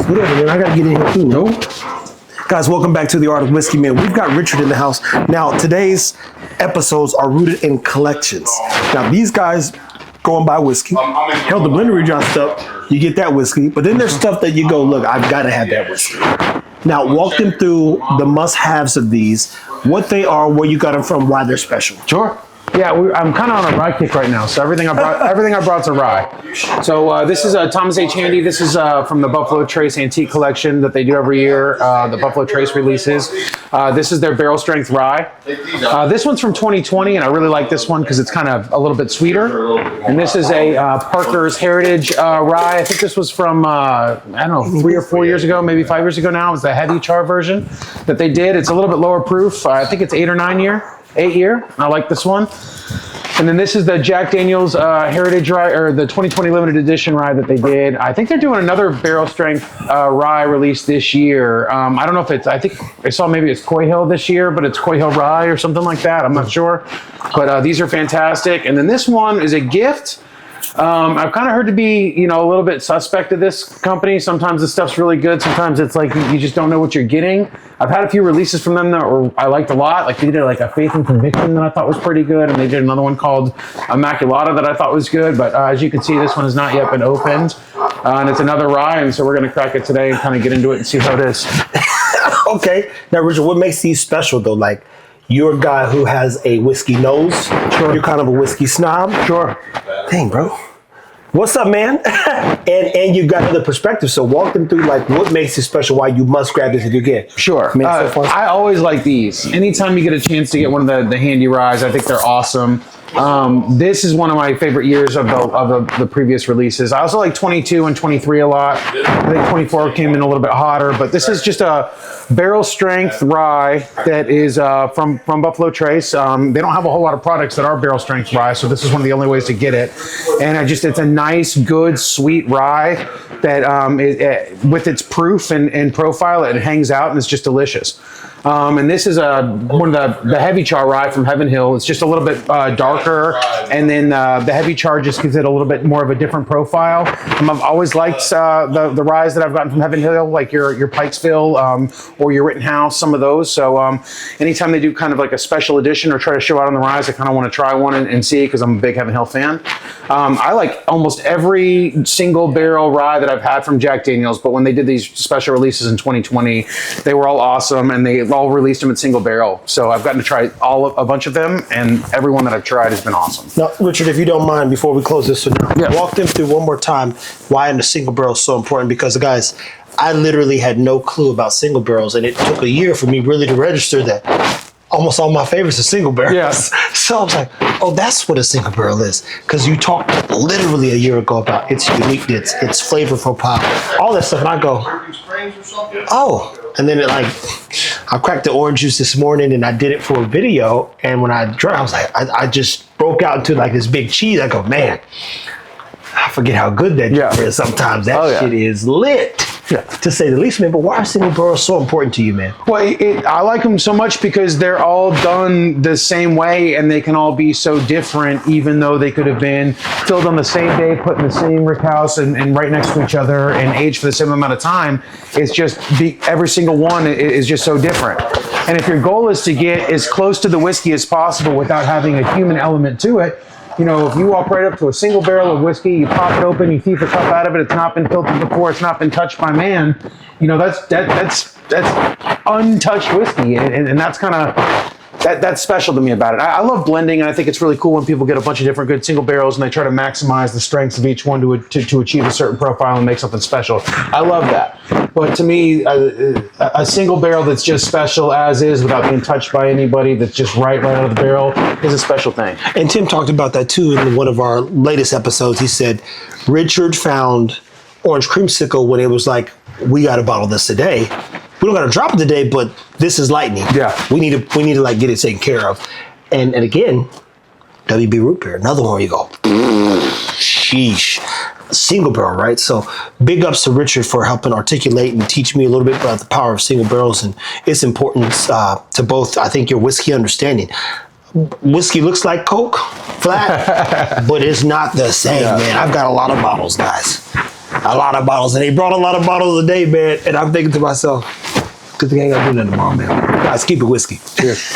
Whatever, man. I gotta get in here too. No. Guys, welcome back to the Art of Whiskey, man. We've got Richard in the house. Now, today's episodes are rooted in collections. Now, these guys go and buy whiskey. Hell, the Blender John stuff, you get that whiskey. But then there's stuff that you go, look, I've got to have that whiskey. Now, walk them through the must-haves of these, what they are, where you got them from, why they're special. Sure. Yeah, I'm kind of on a rye kick right now, so everything I brought's a rye. So this is Thomas H. Handy. This is from the Buffalo Trace Antique Collection that they do every year. The Buffalo Trace releases. This is their barrel strength rye. This one's from 2020, and I really like this one because it's kind of a little bit sweeter. And this is a Parker's Heritage rye. I think this was from I don't know, 3 or 4 years ago, maybe 5 years ago now. It was the heavy char version that they did. It's a little bit lower proof. I think it's 8 or 9 year. 8 year. I like this one. And then this is the Jack Daniel's Heritage Rye, or the 2020 limited edition rye that they did. I think they're doing another barrel strength rye release this year. I don't know if it's, I think I saw maybe it's Coy Hill this year, but it's Coy Hill Rye or something like that. I'm not sure. But these are fantastic. And then this one is a gift. I've kind of heard to be, you know, a little bit suspect of this company. Sometimes the stuff's really good. Sometimes it's like you just don't know what you're getting. I've had a few releases from them that I liked a lot. Like they did like a Faith and Conviction that I thought was pretty good. And they did another one called Immaculata that I thought was good. But as you can see, this one has not yet been opened. And it's another rye. And so we're going to crack it today and kind of get into it and see how it is. Okay. Now, Richard, what makes these special though? Like, you're a guy who has a whiskey nose. Sure. You're kind of a whiskey snob. Sure. Dang, bro. What's up, man? and you got the perspective. So walk them through like what makes it special, why you must grab this if you can. Sure. I always like these. Anytime you get a chance to get one of the handy ryes, I think they're awesome. This is one of my favorite years of the previous releases. I also like 22 and 23 a lot. I think 24 came in a little bit hotter, but this is just a barrel strength rye that is from Buffalo Trace. They don't have a whole lot of products that are barrel strength rye, so this is one of the only ways to get it. And it's a nice, good, sweet rye that with its proof and profile, it hangs out and it's just delicious. And this is one of the heavy char rye from Heaven Hill. It's just a little bit darker, and then the heavy char just gives it a little bit more of a different profile. I've always liked the ryes that I've gotten from Heaven Hill, like your Pikesville or your Rittenhouse, some of those. So anytime they do kind of like a special edition or try to show out on the ryes, I kind of want to try one and see because I'm a big Heaven Hill fan. I like almost every single barrel rye that I've had from Jack Daniel's, but when they did these special releases in 2020, they were all awesome, and they all released them in single barrel. So I've gotten to try a bunch of them, and every one that I've tried has been awesome. Now, Richard, if you don't mind, before we close this, walk them through one more time why the single barrel is so important. Because, guys, I literally had no clue about single barrels, and it took a year for me really to register that almost all my favorites are single barrels. Yes. So I was like, oh, that's what a single barrel is. Because you talked literally a year ago about its uniqueness, its flavor profile, all that stuff. And I go, oh. And then I cracked the orange juice this morning and I did it for a video. And when I drank, I was like, I just broke out into like this big cheese. I go, man, I forget how good that is sometimes. That shit is lit. Yeah, to say the least, man. But why are single barrels so important to you, man? Well, I like them so much because they're all done the same way, and they can all be so different, even though they could have been filled on the same day, put in the same rick house, and right next to each other, and aged for the same amount of time. It's just every single one is just so different. And if your goal is to get as close to the whiskey as possible without having a human element to it, you know, if you walk right up to a single barrel of whiskey, you pop it open, you thief a cup out of it, it's not been filtered before, it's not been touched by man, you know, that's untouched whiskey, and that's kind of, that's special to me about it. I love blending, and I think it's really cool when people get a bunch of different good single barrels and they try to maximize the strengths of each one to achieve a certain profile and make something special. I love that. But to me, a single barrel that's just special as is without being touched by anybody, that's just right out of the barrel, is a special thing. And Tim talked about that too in one of our latest episodes. He said Richard found Orange Creamsicle when it was like, we got to bottle this today. We don't got to drop it today, but this is lightning. Yeah, we need to like get it taken care of. And again, WB root beer, another one where you go, sheesh. Single barrel, right? So big ups to Richard for helping articulate and teach me a little bit about the power of single barrels and its importance to both, I think, your whiskey understanding. Whiskey looks like Coke, flat, but it's not the same, man. I've got a lot of bottles, guys. A lot of bottles. And he brought a lot of bottles a day, man. And I'm thinking to myself, good thing I ain't got to do nothing tomorrow, man. Guys, keep it whiskey. Cheers.